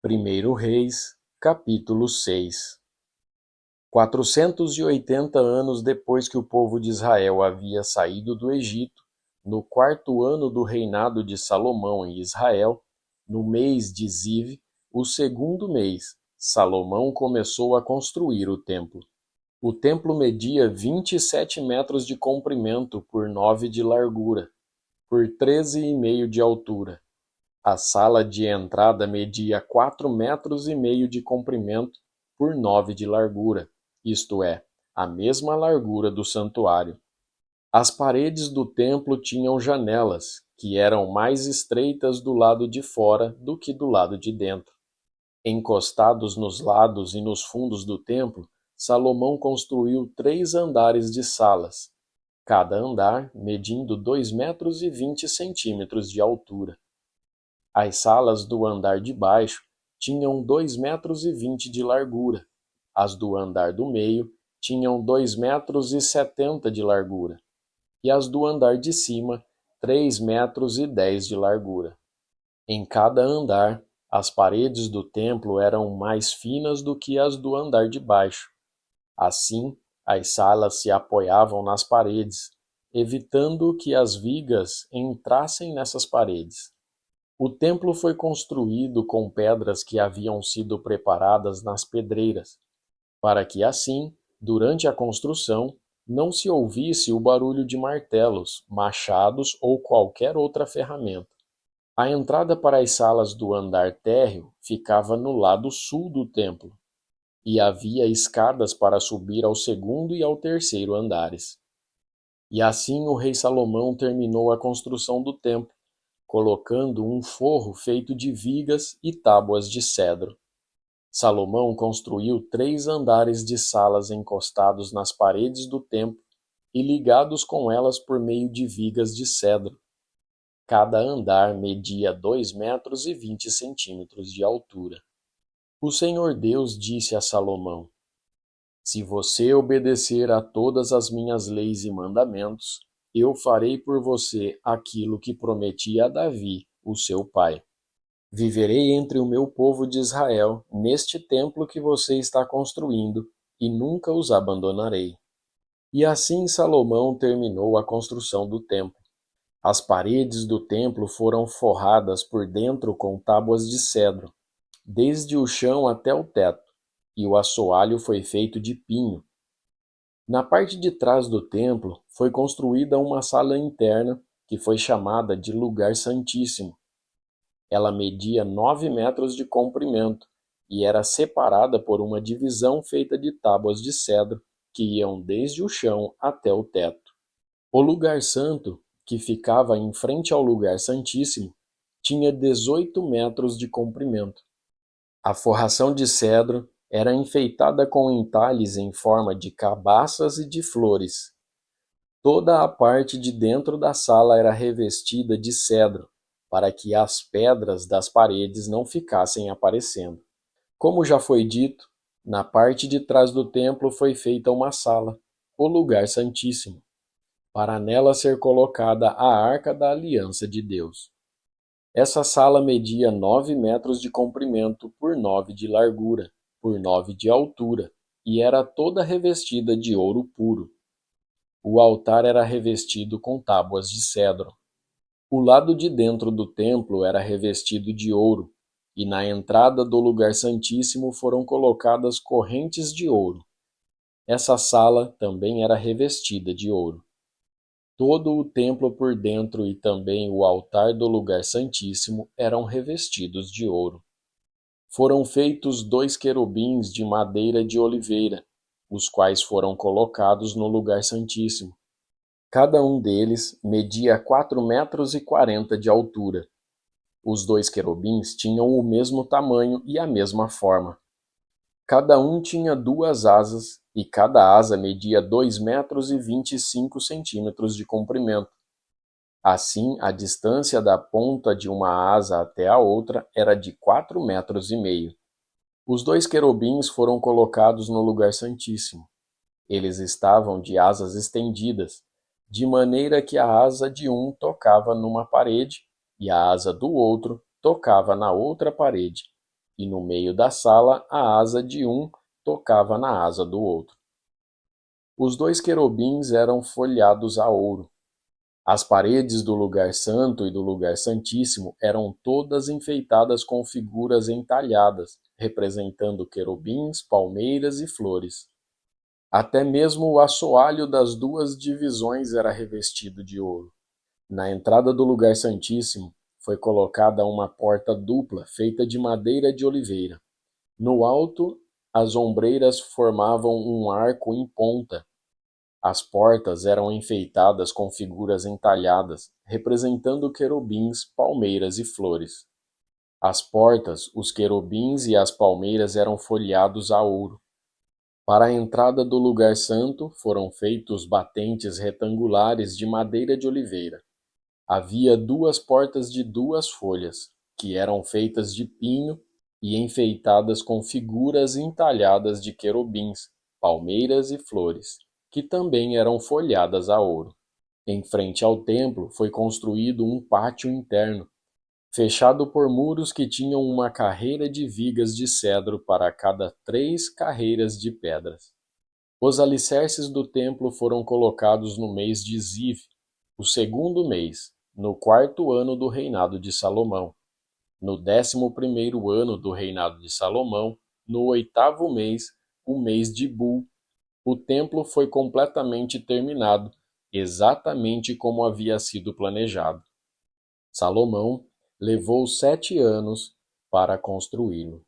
1 Reis, capítulo 6. 480 anos depois que o povo de Israel havia saído do Egito, no 4º ano do reinado de Salomão em Israel, no mês de Ziv, o 2º mês, Salomão começou a construir o templo. O templo media 27 metros de comprimento por 9 de largura, por 13,5 de altura. A sala de entrada media 4,5 metros de comprimento por 9 de largura, isto é, a mesma largura do santuário. As paredes do templo tinham janelas, que eram mais estreitas do lado de fora do que do lado de dentro. Encostados nos lados e nos fundos do templo, Salomão construiu 3 andares de salas, cada andar medindo 2,20 metros de altura. As salas do andar de baixo tinham 2,20 metros de largura. As do andar do meio tinham 2,70 metros de largura. E as do andar de cima, 3,10 metros de largura. Em cada andar, as paredes do templo eram mais finas do que as do andar de baixo. Assim, as salas se apoiavam nas paredes, evitando que as vigas entrassem nessas paredes. O templo foi construído com pedras que haviam sido preparadas nas pedreiras, para que assim, durante a construção, não se ouvisse o barulho de martelos, machados ou qualquer outra ferramenta. A entrada para as salas do andar térreo ficava no lado sul do templo, e havia escadas para subir ao 2º e ao 3º andares. E assim o rei Salomão terminou a construção do templo, colocando um forro feito de vigas e tábuas de cedro. Salomão construiu 3 andares de salas encostados nas paredes do templo e ligados com elas por meio de vigas de cedro. Cada andar media 2,20 metros de altura. O Senhor Deus disse a Salomão: Se você obedecer a todas as minhas leis e mandamentos, eu farei por você aquilo que prometi a Davi, o seu pai. Viverei entre o meu povo de Israel, neste templo que você está construindo, e nunca os abandonarei. E assim Salomão terminou a construção do templo. As paredes do templo foram forradas por dentro com tábuas de cedro, desde o chão até o teto, e o assoalho foi feito de pinho. Na parte de trás do templo foi construída uma sala interna que foi chamada de Lugar Santíssimo. Ela media 9 metros de comprimento e era separada por uma divisão feita de tábuas de cedro que iam desde o chão até o teto. O lugar santo, que ficava em frente ao Lugar Santíssimo, tinha 18 metros de comprimento. A forração de cedro era enfeitada com entalhes em forma de cabaças e de flores. Toda a parte de dentro da sala era revestida de cedro, para que as pedras das paredes não ficassem aparecendo. Como já foi dito, na parte de trás do templo foi feita uma sala, o Lugar Santíssimo, para nela ser colocada a Arca da Aliança de Deus. Essa sala media 9 metros de comprimento por 9 de largura, por 9 de altura, e era toda revestida de ouro puro. O altar era revestido com tábuas de cedro. O lado de dentro do templo era revestido de ouro, e na entrada do Lugar Santíssimo foram colocadas correntes de ouro. Essa sala também era revestida de ouro. Todo o templo por dentro e também o altar do Lugar Santíssimo eram revestidos de ouro. Foram feitos 2 querubins de madeira de oliveira, os quais foram colocados no Lugar Santíssimo. Cada um deles media 4,40 metros de altura. Os 2 querubins tinham o mesmo tamanho e a mesma forma. Cada um tinha 2 asas, e cada asa media 2,25 metros de comprimento. Assim, a distância da ponta de uma asa até a outra era de 4,5 metros. Os 2 querubins foram colocados no Lugar Santíssimo. Eles estavam de asas estendidas, de maneira que a asa de um tocava numa parede e a asa do outro tocava na outra parede. e no meio da sala a asa de um tocava na asa do outro. Os 2 querubins eram folhados a ouro. As paredes do lugar santo e do lugar santíssimo eram todas enfeitadas com figuras entalhadas, representando querubins, palmeiras e flores. Até mesmo o assoalho das 2 divisões era revestido de ouro. Na entrada do lugar santíssimo foi colocada uma porta dupla feita de madeira de oliveira. No alto, as ombreiras formavam um arco em ponta. As portas eram enfeitadas com figuras entalhadas, representando querubins, palmeiras e flores. As portas, os querubins e as palmeiras eram folheados a ouro. Para a entrada do lugar santo foram feitos batentes retangulares de madeira de oliveira. Havia 2 portas de 2 folhas, que eram feitas de pinho e enfeitadas com figuras entalhadas de querubins, palmeiras e flores, que também eram folhadas a ouro. Em frente ao templo foi construído um pátio interno, fechado por muros que tinham uma carreira de vigas de cedro para cada 3 carreiras de pedras. Os alicerces do templo foram colocados no mês de Ziv, o segundo mês, no 4º ano do reinado de Salomão. No 11º ano do reinado de Salomão, no 8º mês, o mês de Bul, o templo foi completamente terminado, exatamente como havia sido planejado. Salomão levou 7 anos para construí-lo.